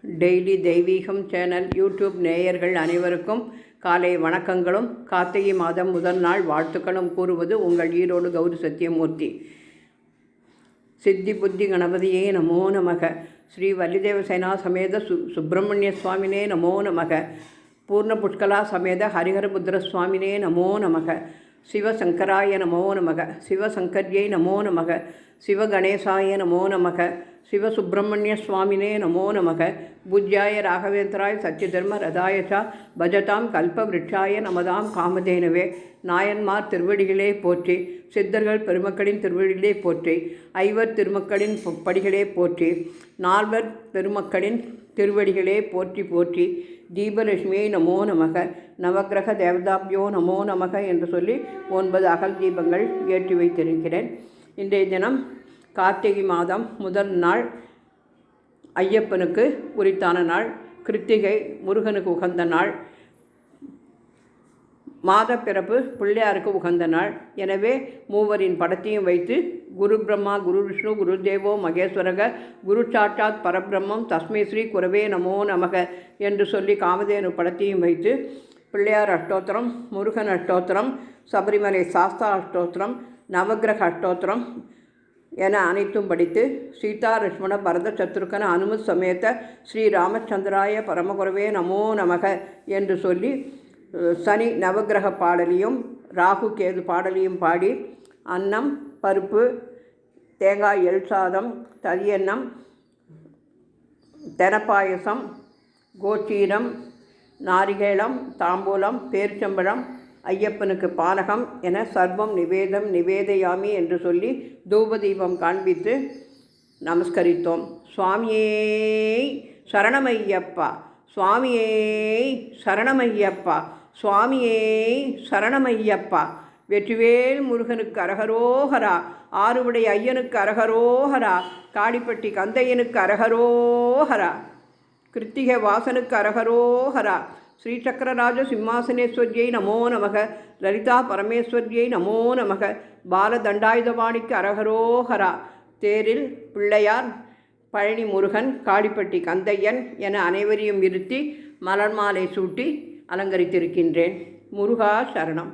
Daily தெய்வீகம் channel YouTube நேயர்கள் அனைவருக்கும் காலை வணக்கங்களும் கார்த்திகை மாதம் முதல் நாள் வாழ்த்துக்களும் கூறுவது உங்கள் ஈரோடு கௌரி சத்தியமூர்த்தி. சித்தி புத்தி கணபதியே நமோ நமக. ஸ்ரீ வள்ளிதேவசேனா சமேத சுப்பிரமணிய சுவாமினே நமோ நமக. பூர்ண புஷ்கலா சமேத ஹரிஹரபுத்திர சுவாமினே நமோ நமக. சிவசங்கராய நமோ நமக. சிவசங்கர்யை நமோ நமக. சிவகணேசாய நமோ நமக. சிவசுப்பிரமணிய சுவாமினே நமோ நமக. பூஜ்யாய ராகவேந்திராய சத்யதர்ம ரதாயசா பஜதாம் கல்பவ்ருட்சாய நமதாம் காமதேனவே. நாயன்மார் திருவடிகளே போற்றி, சித்தர்கள் பெருமக்களின் திருவடிகளே போற்றி, ஐவர் திருமக்களின் படிகளே போற்றி, நால்வர் பெருமக்களின் திருவடிகளே போற்றி போற்றி. தீபலட்சுமியை நமோ நமக. நவக்கிரக தேவதாபியோ நமோ நமக என்று சொல்லி 9 அகல் தீபங்கள் ஏற்றி வைத்திருக்கிறேன். இன்றைய தினம் கார்த்திகை மாதம் முதல் நாள், ஐயப்பனுக்கு உரித்தான நாள், கிருத்திகை முருகனுக்கு உகந்த நாள், மாத பிறப்பு பிள்ளையாருக்கு உகந்த நாள். எனவே மூவரின் படத்தையும் வைத்து குரு பிரம்மா குரு விஷ்ணு குரு தேவோ மகேஸ்வரக குரு சாட்சாத் பரபிரம்மம் தஸ்மை ஸ்ரீ குரவே நமோ நமக என்று சொல்லி காமதேனு படத்தையும் வைத்து பிள்ளையார் அஷ்டோத்திரம், முருகன் அஷ்டோத்திரம், சபரிமலை சாஸ்தா அஷ்டோத்திரம், நவகிரக அஷ்டோத்திரம் என அனைத்தும் படித்து சீதா லட்சுமண பரத சத்ருகன அனுமத் சமேத ஸ்ரீ ராமச்சந்திராய பரமகுரவே நமோ நமக என்று சொல்லி சனி நவகிரக பாடலையும் ராகு கேது பாடலையும் பாடி அன்னம் பருப்பு தேங்காய் எள் சாதம் தரியன்னம் தெனப்பாயசம் கோச்சீரம் நாரிகேளம் தாம்பூலம் பேரிச்சம்பழம் ஐயப்பனுக்கு பானகம் என சர்வம் நிவேதயாமி என்று சொல்லி தூபதீபம் காண்பித்து நமஸ்கரித்தோம். சுவாமியே சரணமையப்பா, சுவாமியே சரணமையப்பா, சுவாமியே சரணமையப்பா. வெற்றிவேல் முருகனுக்கு அரகரோஹரா, ஆறுபடை ஐயனுக்கு அரகரோஹரா, காடிப்பட்டி கந்தையனுக்கு அரகரோஹரா, கிருத்திகை வாசனுக்கு அரகரோஹரா, ஸ்ரீசக்கரராஜ சிம்மாசனேஸ்வரியை நமோ நமக, லலிதா பரமேஸ்வரியை நமோ நமக, பாலதண்டாயுதபாணிக்கு அரகரோஹரா. தேரில் பிள்ளையார், பழனி முருகன், காடிப்பட்டி கந்தையன் என அனைவரையும் இருத்தி மலர் மாலை சூட்டி அலங்கரித்திருக்கின்றேன். முருகா சரணம்.